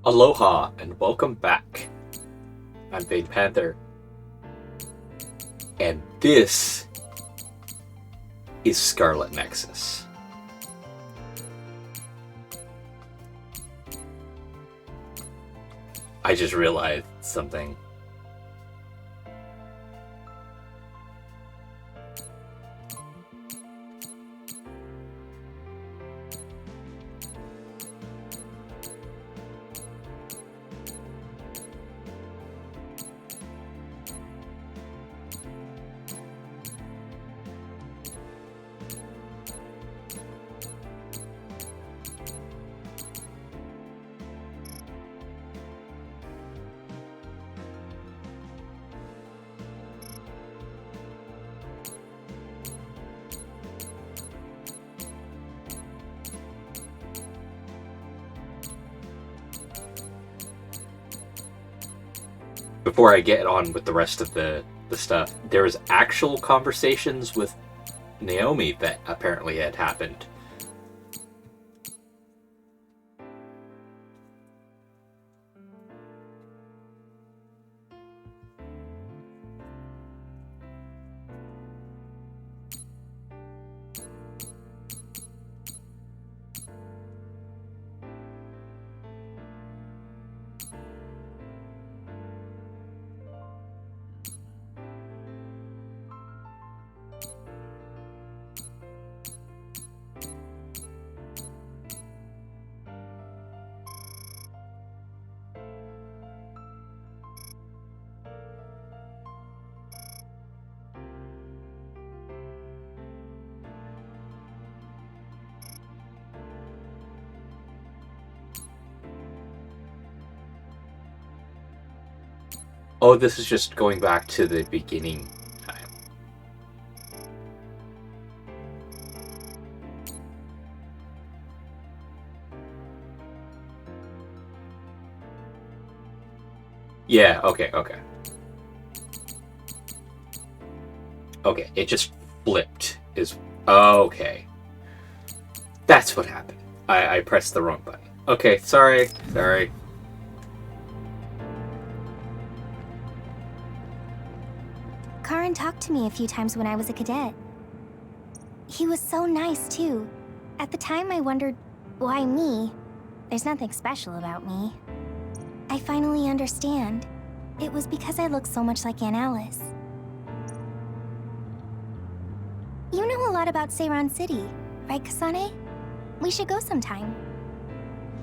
Aloha and welcome back. I'm Panther, and this is Scarlet Nexus. I just realized something. Before I get on with the rest of the stuff, there was actual conversations with Naomi that apparently had happened. Oh, this is just going back to the beginning time. Yeah, okay. Okay, it just flipped. Okay. That's what happened. I pressed the wrong button. Okay, sorry. Karan talked to me a few times when I was a cadet. He was so nice, too. At the time, I wondered, why me? There's nothing special about me. I finally understand. It was because I look so much like Aunt Alice. You know a lot about Seiran City, right, Kasane? We should go sometime.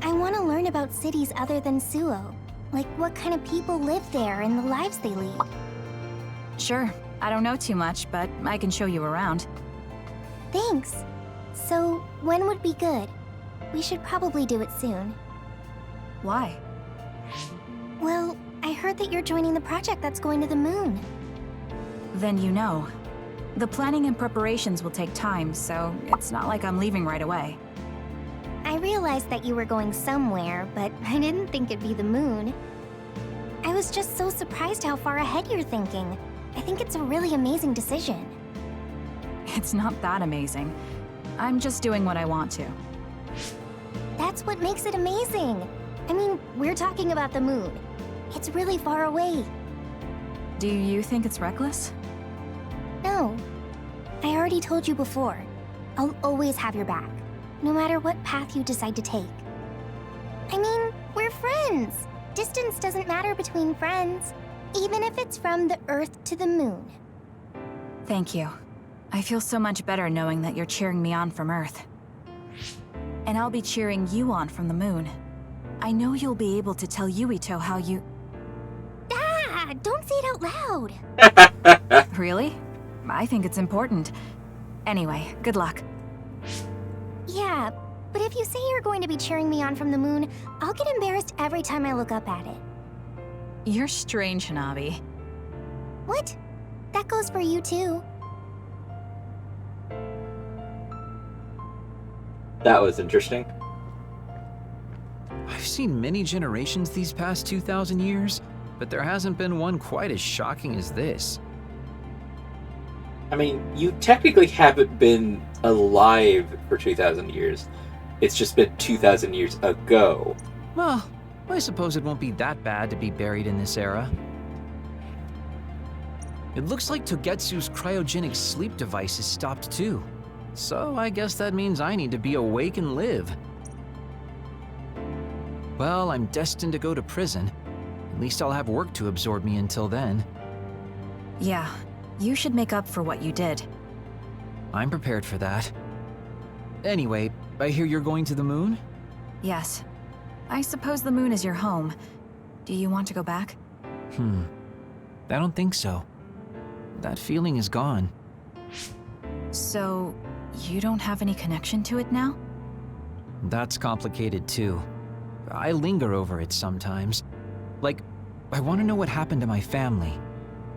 I want to learn about cities other than Suo. Like what kind of people live there and the lives they lead. Sure. I don't know too much, but I can show you around. Thanks. So, when would be good? We should probably do it soon. Why? Well, I heard that you're joining the project that's going to the moon. Then you know. The planning and preparations will take time, so it's not like I'm leaving right away. I realized that you were going somewhere, but I didn't think it'd be the moon. I was just so surprised how far ahead you're thinking. I think it's a really amazing decision. It's not that amazing. I'm just doing what I want to. That's what makes it amazing. I mean, we're talking about the moon. It's really far away. Do you think it's reckless? No. I already told you before. I'll always have your back, no matter what path you decide to take. I mean, we're friends. Distance doesn't matter between friends, even if it's from the Earth to the moon. Thank you. I feel so much better knowing that you're cheering me on from Earth. And I'll be cheering you on from the moon. I know you'll be able to tell Yuito how you... Ah! Don't say it out loud! Really? I think it's important. Anyway, good luck. Yeah, but if you say you're going to be cheering me on from the moon, I'll get embarrassed every time I look up at it. You're strange, Hanabi. What? That goes for you too. That was interesting. I've seen many generations these past 2,000 years, but there hasn't been one quite as shocking as this. I mean, you technically haven't been alive for 2,000 years. It's just been 2,000 years ago. Well, I suppose it won't be that bad to be buried in this era. It looks like Togetsu's cryogenic sleep device is stopped too. So I guess that means I need to be awake and live. Well, I'm destined to go to prison. At least I'll have work to absorb me until then. Yeah, you should make up for what you did. I'm prepared for that. Anyway, I hear you're going to the moon? Yes. I suppose the moon is your home. Do you want to go back? I don't think so. That feeling is gone. So, you don't have any connection to it now? That's complicated too. I linger over it sometimes. Like, I want to know what happened to my family.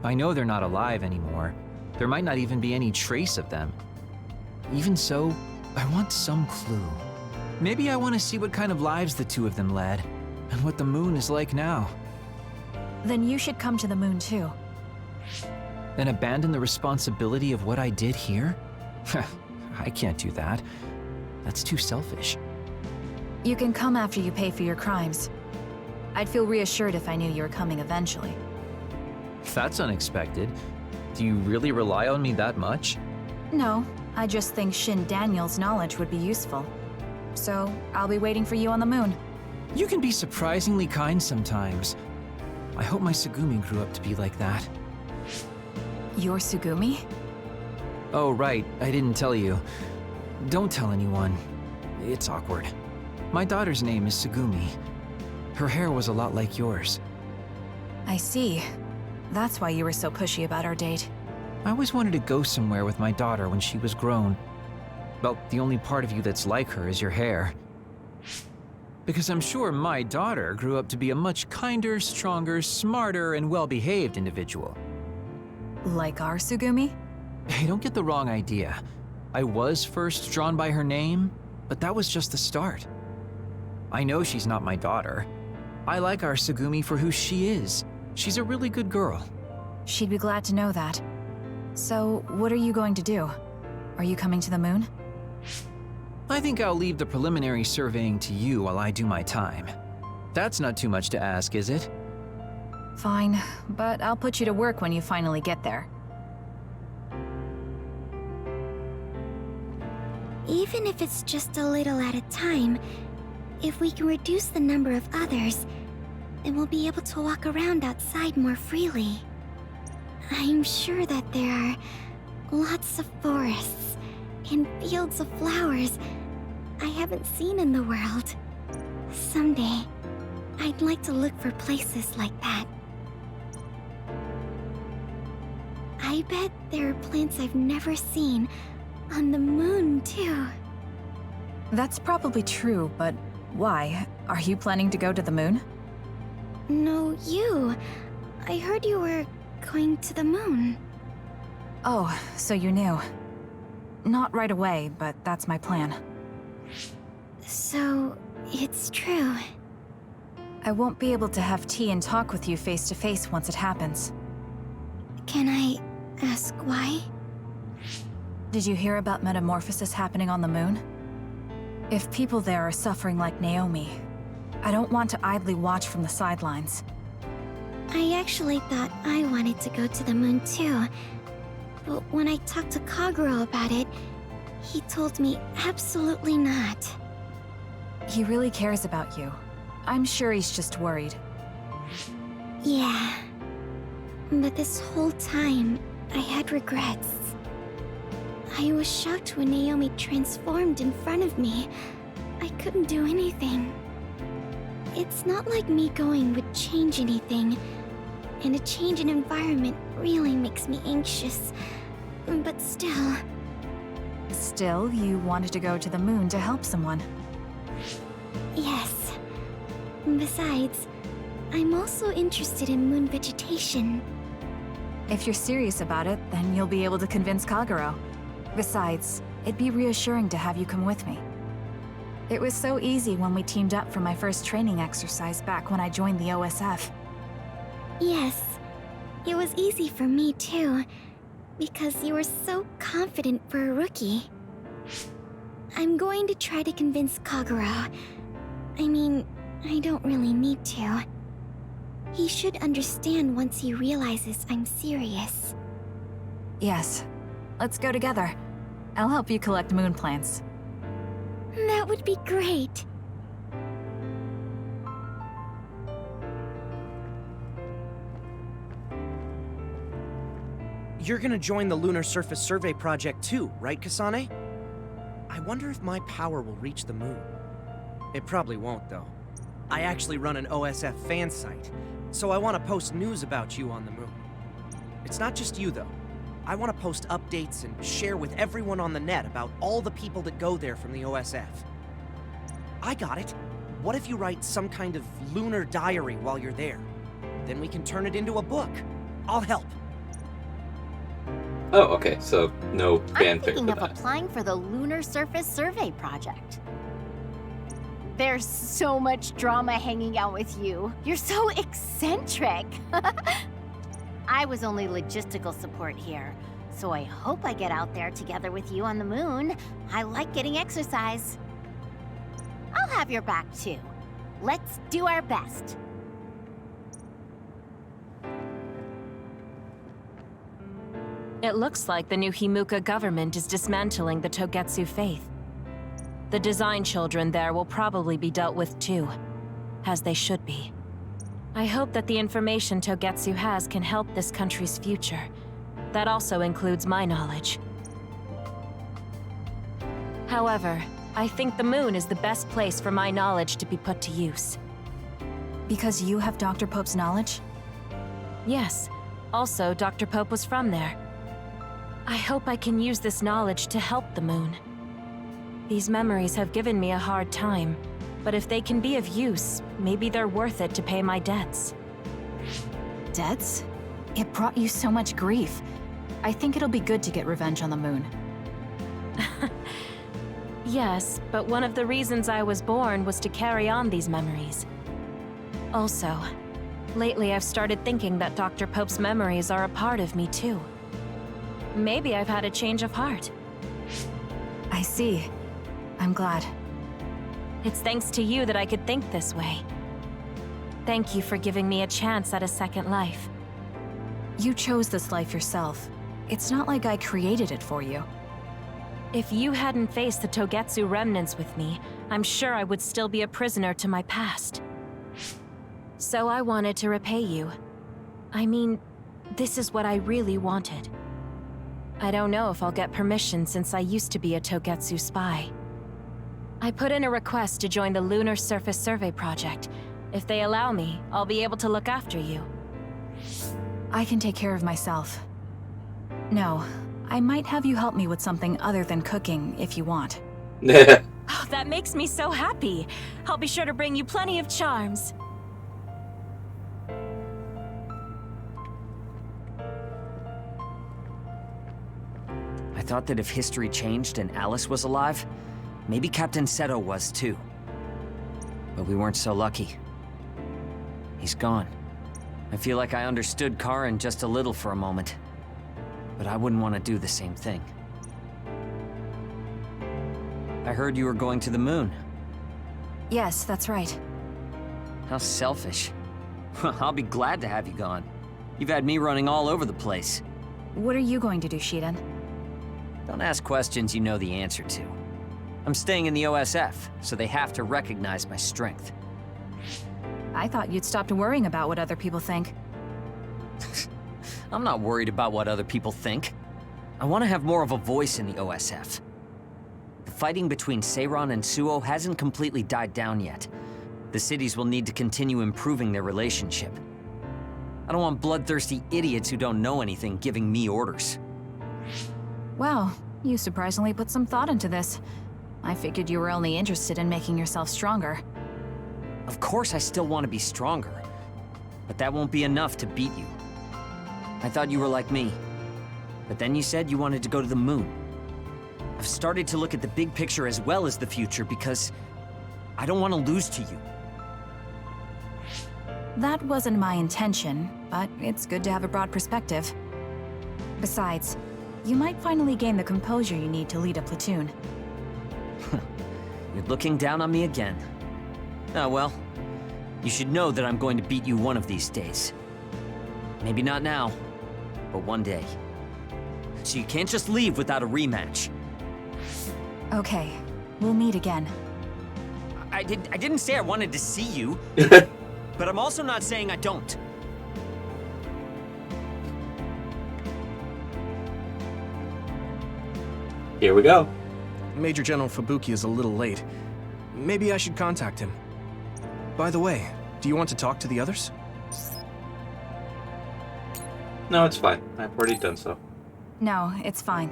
I know they're not alive anymore. There might not even be any trace of them. Even so, I want some clue. Maybe I want to see what kind of lives the two of them led, and what the moon is like now. Then you should come to the moon too. And abandon the responsibility of what I did here? I can't do that. That's too selfish. You can come after you pay for your crimes. I'd feel reassured if I knew you were coming eventually. That's unexpected. Do you really rely on me that much? No, I just think Shin Daniel's knowledge would be useful. So, I'll be waiting for you on the moon. You can be surprisingly kind sometimes. I hope my Tsugumi grew up to be like that. Your Tsugumi? Oh, right, I didn't tell you. Don't tell anyone. It's awkward. My daughter's name is Tsugumi. Her hair was a lot like yours. I see. That's why you were so pushy about our date. I always wanted to go somewhere with my daughter when she was grown. Well, the only part of you that's like her is your hair. Because I'm sure my daughter grew up to be a much kinder, stronger, smarter, and well-behaved individual. Like our Tsugumi? Hey, don't get the wrong idea. I was first drawn by her name, but that was just the start. I know she's not my daughter. I like our Tsugumi for who she is. She's a really good girl. She'd be glad to know that. So, what are you going to do? Are you coming to the moon? I think I'll leave the preliminary surveying to you while I do my time. That's not too much to ask, is it? Fine, but I'll put you to work when you finally get there. Even if it's just a little at a time, if we can reduce the number of others, then we'll be able to walk around outside more freely. I'm sure that there are lots of forests and fields of flowers I haven't seen in the world. Someday, I'd like to look for places like that. I bet there are plants I've never seen on the moon, too. That's probably true, but why? Are you planning to go to the moon? No, you. I heard you were going to the moon. Oh, so you knew. Not right away, but that's my plan. So, it's true. I won't be able to have tea and talk with you face to face once it happens. Can I ask why? Did you hear about metamorphosis happening on the moon? If people there are suffering like Naomi, I don't want to idly watch from the sidelines. I actually thought I wanted to go to the moon too. But when I talked to Kaguro about it, he told me absolutely not. He really cares about you. I'm sure he's just worried. Yeah. But this whole time, I had regrets. I was shocked when Naomi transformed in front of me. I couldn't do anything. It's not like me going would change anything, and a change in environment really makes me anxious. But still... Still, you wanted to go to the moon to help someone. Yes. Besides, I'm also interested in moon vegetation. If you're serious about it, then you'll be able to convince Kaguro. Besides, it'd be reassuring to have you come with me. It was so easy when we teamed up for my first training exercise back when I joined the OSF. Yes, it was easy for me too, because you were so confident for a rookie. I'm going to try to convince Kaguro. I mean, I don't really need to. He should understand once he realizes I'm serious. Yes. Let's go together. I'll help you collect moon plants. That would be great. You're gonna join the Lunar Surface Survey Project too, right, Kasane? I wonder if my power will reach the moon. It probably won't, though. I actually run an OSF fan site, so I want to post news about you on the moon. It's not just you, though. I want to post updates and share with everyone on the net about all the people that go there from the OSF. I got it. What if you write some kind of lunar diary while you're there? Then we can turn it into a book. I'll help. Oh, okay, so no I'm fanfic thinking for of that. applying for the Lunar Surface Survey Project. There's so much drama hanging out with you. You're so eccentric. I was only logistical support here, so I hope I get out there together with you on the moon. I like getting exercise. I'll have your back too. Let's do our best. It looks like the new Himuka government is dismantling the Togetsu faith. The design children there will probably be dealt with too, as they should be. I hope that the information Togetsu has can help this country's future. That also includes my knowledge. However, I think the moon is the best place for my knowledge to be put to use. Because you have Dr. Pope's knowledge? Yes. Also, Dr. Pope was from there. I hope I can use this knowledge to help the moon. These memories have given me a hard time, but if they can be of use, maybe they're worth it to pay my debts. Debts? It brought you so much grief. I think it'll be good to get revenge on the moon. Yes, but one of the reasons I was born was to carry on these memories. Also, lately I've started thinking that Dr. Pope's memories are a part of me too. Maybe I've had a change of heart. I see. I'm glad. It's thanks to you that I could think this way. Thank you for giving me a chance at a second life. You chose this life yourself. It's not like I created it for you. If you hadn't faced the Togetsu remnants with me, I'm sure I would still be a prisoner to my past. So I wanted to repay you. I mean, this is what I really wanted. I don't know if I'll get permission since I used to be a Togetsu spy. I put in a request to join the Lunar Surface Survey Project. If they allow me, I'll be able to look after you. I can take care of myself. No, I might have you help me with something other than cooking if you want. Oh, that makes me so happy. I'll be sure to bring you plenty of charms. I thought that if history changed and Alice was alive, maybe Captain Seto was too. But we weren't so lucky. He's gone. I feel like I understood Karen just a little for a moment. But I wouldn't want to do the same thing. I heard you were going to the moon. Yes, that's right. How selfish. I'll be glad to have you gone. You've had me running all over the place. What are you going to do, Shiden? Don't ask questions you know the answer to. I'm staying in the OSF, so they have to recognize my strength. I thought you'd stopped worrying about what other people think. I'm not worried about what other people think. I want to have more of a voice in the OSF. The fighting between Seiran and Suo hasn't completely died down yet. The cities will need to continue improving their relationship. I don't want bloodthirsty idiots who don't know anything giving me orders. Wow, you surprisingly put some thought into this. I figured you were only interested in making yourself stronger. Of course I still want to be stronger, but that won't be enough to beat you. I thought you were like me, but then you said you wanted to go to the moon. I've started to look at the big picture as well as the future because I don't want to lose to you. That wasn't my intention, but it's good to have a broad perspective. Besides, you might finally gain the composure you need to lead a platoon. You're looking down on me again. Oh well, You should know that I'm going to beat you one of these days. Maybe not now, but one day. So you can't just leave without a rematch. Okay, we'll meet again. I didn't say I wanted to see you, but I'm also not saying I don't. Here we go. Major General Fubuki is a little late. Maybe I should contact him. By the way, do you want to talk to the others? No, it's fine. I've already done so. No, it's fine.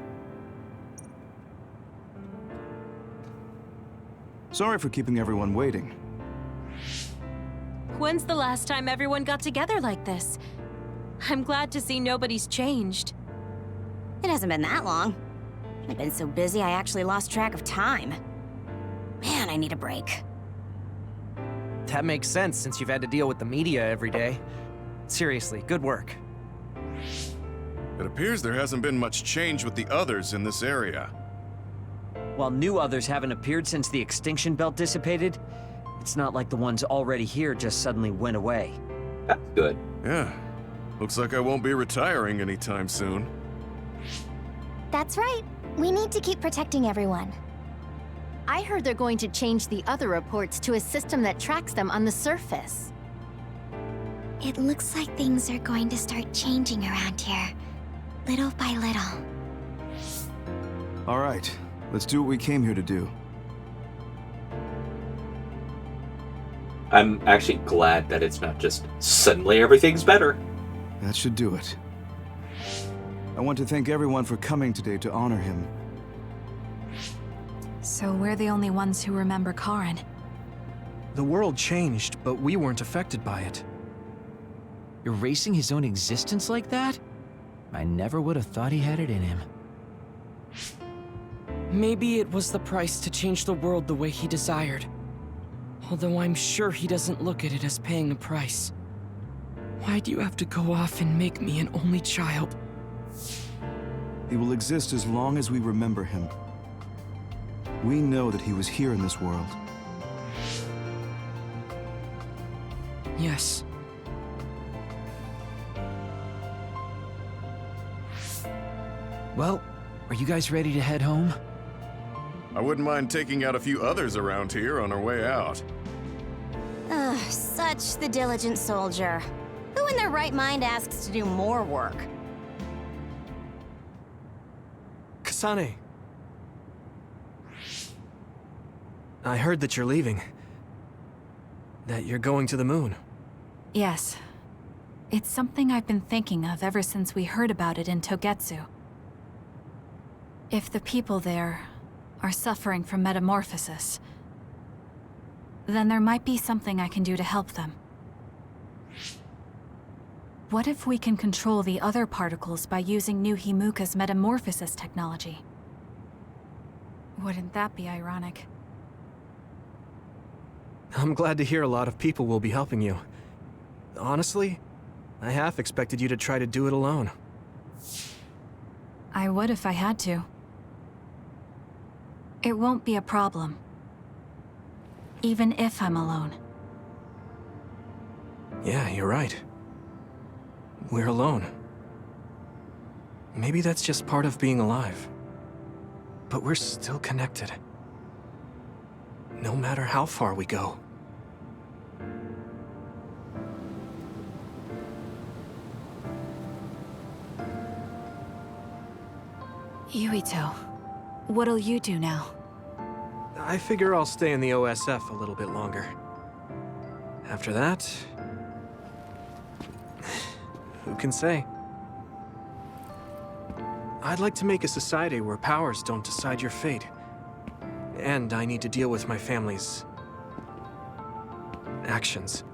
Sorry for keeping everyone waiting. When's the last time everyone got together like this? I'm glad to see nobody's changed. It hasn't been that long. I've been so busy I actually lost track of time. Man, I need a break. That makes sense since you've had to deal with the media every day. Seriously, good work. It appears there hasn't been much change with the others in this area. While new others haven't appeared since the extinction belt dissipated, it's not like the ones already here just suddenly went away. That's good. Yeah. Looks like I won't be retiring anytime soon. That's right. We need to keep protecting everyone. I heard they're going to change the other reports to a system that tracks them on the surface. It looks like things are going to start changing around here, little by little. All right, let's do what we came here to do. I'm actually glad that it's not just suddenly everything's better. That should do it. I want to thank everyone for coming today to honor him. So we're the only ones who remember Karen. The world changed, but we weren't affected by it. Erasing his own existence like that? I never would have thought he had it in him. Maybe it was the price to change the world the way he desired. Although I'm sure he doesn't look at it as paying a price. Why do you have to go off and make me an only child? He will exist as long as we remember him. We know that he was here in this world. Yes. Well, are you guys ready to head home? I wouldn't mind taking out a few others around here on our way out. Ugh, such the diligent soldier. Who in their right mind asks to do more work? Kasane. I heard that you're leaving. That you're going to the moon. Yes. It's something I've been thinking of ever since we heard about it in Togetsu. If the people there are suffering from metamorphosis, then there might be something I can do to help them. What if we can control the other particles by using New Himuka's metamorphosis technology? Wouldn't that be ironic? I'm glad to hear a lot of people will be helping you. Honestly, I half expected you to try to do it alone. I would if I had to. It won't be a problem. Even if I'm alone. Yeah, you're right. We're alone. Maybe that's just part of being alive. But we're still connected. No matter how far we go. Yuito, what'll you do now? I figure I'll stay in the OSF a little bit longer. After that... who can say? I'd like to make a society where powers don't decide your fate. And I need to deal with my family's... actions.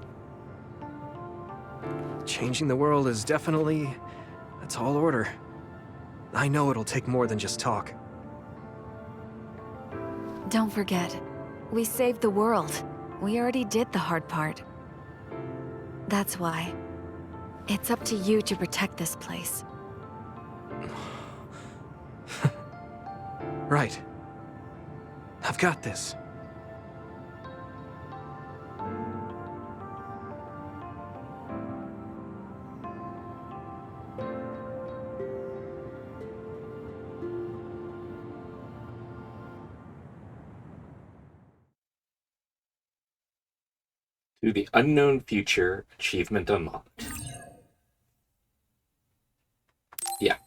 Changing the world is definitely a tall order. I know it'll take more than just talk. Don't forget, we saved the world. We already did the hard part. That's why. It's up to you to protect this place. Right. I've got this. To the unknown future, achievement unlocked. Yeah.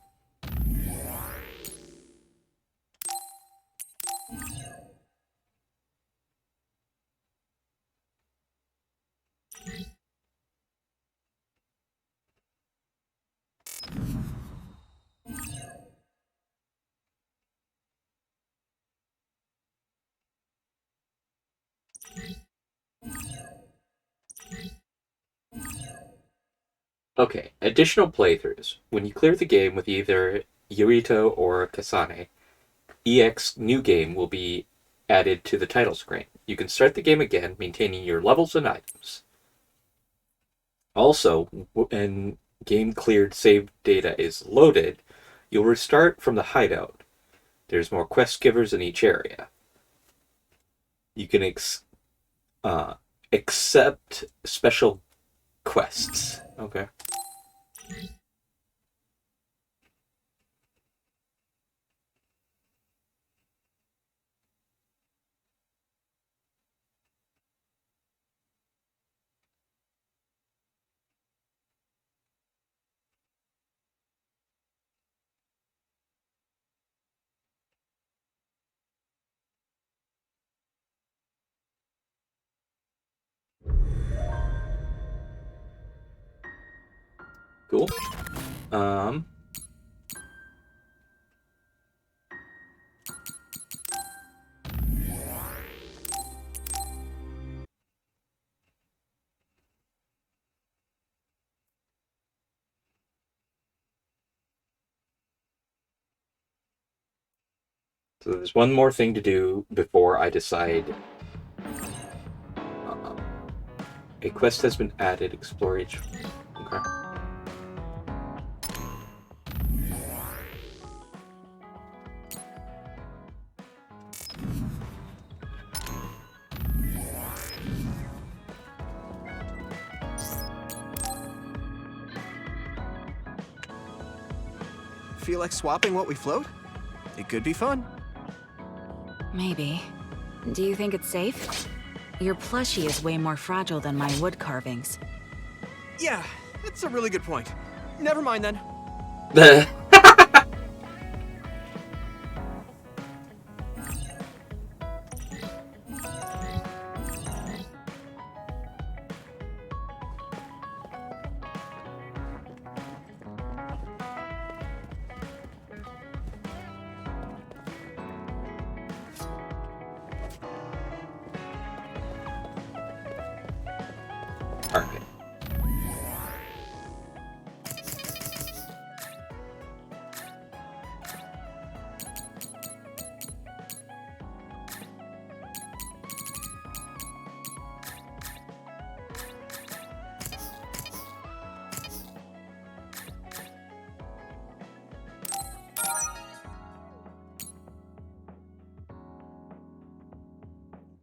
Okay, additional playthroughs. When you clear the game with either Yurito or Kasane, EX New Game will be added to the title screen. You can start the game again, maintaining your levels and items. Also, when game cleared save data is loaded, you'll restart from the hideout. There's more quest givers in each area. You can accept special quests. Okay. Cool. So there's one more thing to do before I decide. A quest has been added. Explore each. Okay. Feel like swapping what we float? It could be fun. Maybe. Do you think it's safe? Your plushie is way more fragile than my wood carvings. Yeah, that's a really good point. Never mind then. Alright.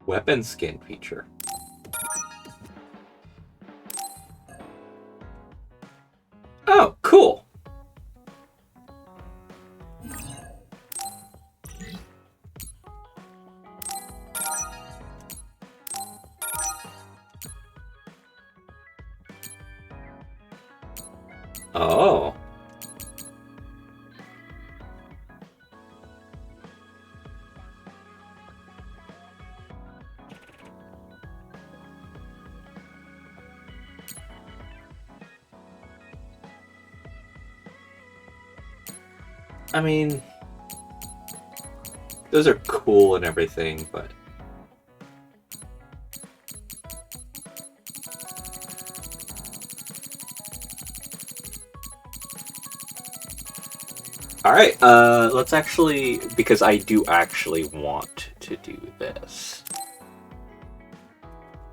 Weapon skin feature. Oh, cool. Oh. I mean, those are cool and everything, but alright, let's actually, because I do actually want to do this.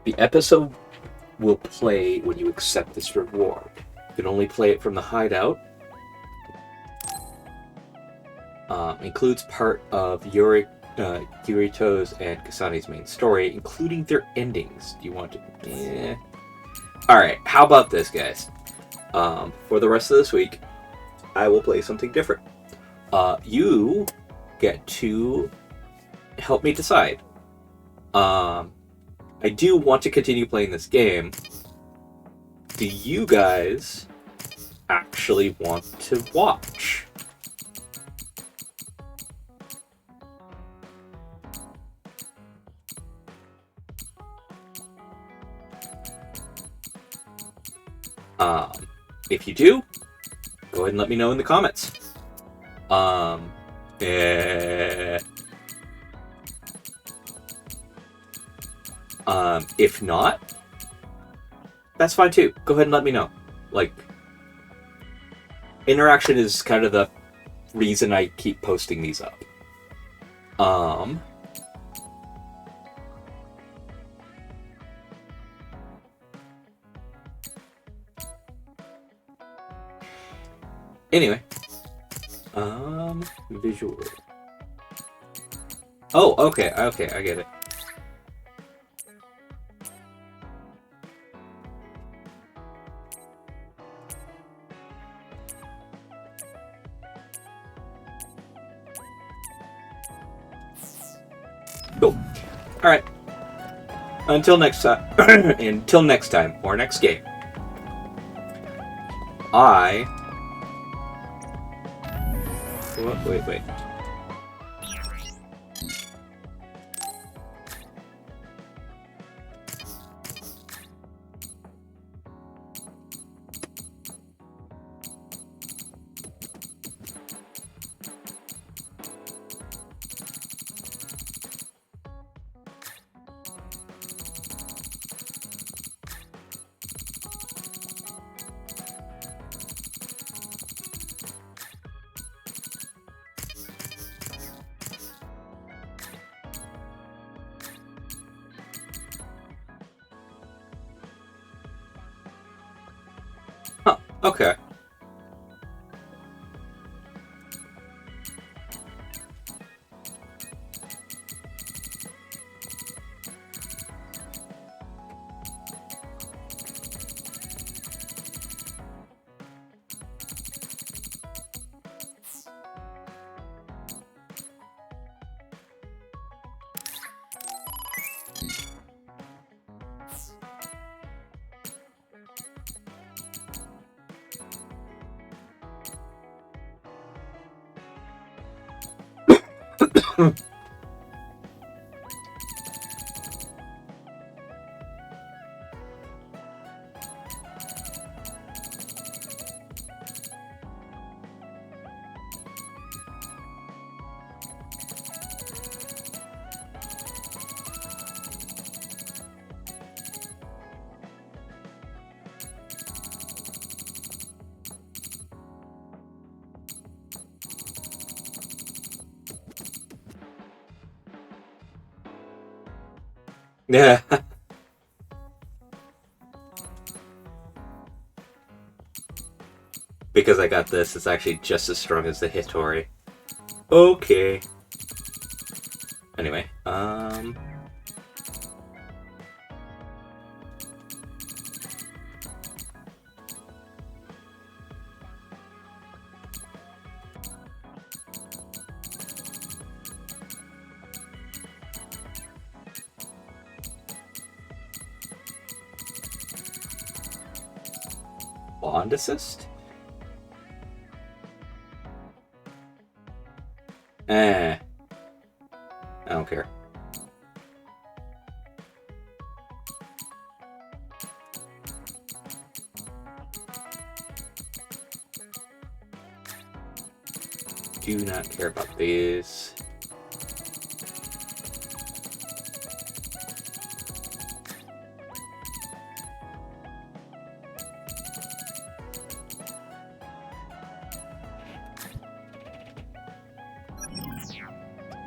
The episode will play when you accept this reward. You can only play it from the hideout. Includes part of Yurito's and Kasane's main story, including their endings. Do you want to? Yeah. Alright, how about this, guys? For the rest of this week, I will play something different. You get to help me decide. I do want to continue playing this game. Do you guys actually want to watch? If you do, go ahead and let me know in the comments. If not, that's fine too. Go ahead and let me know. Like, interaction is kind of the reason I keep posting these up. Anyway, visual. Oh, okay, I get it. Cool. All right. Until next time. Until next time or next game. Wait. Okay. Yeah. Because I got this, it's actually just as strong as the Hitori. Okay. Anyway, Bond assist? I don't care. Do not care about these.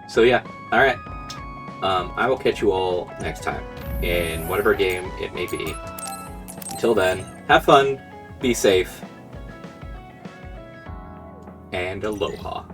So yeah, alright. I will catch you all next time, in whatever game it may be. Until then, have fun, be safe, and aloha.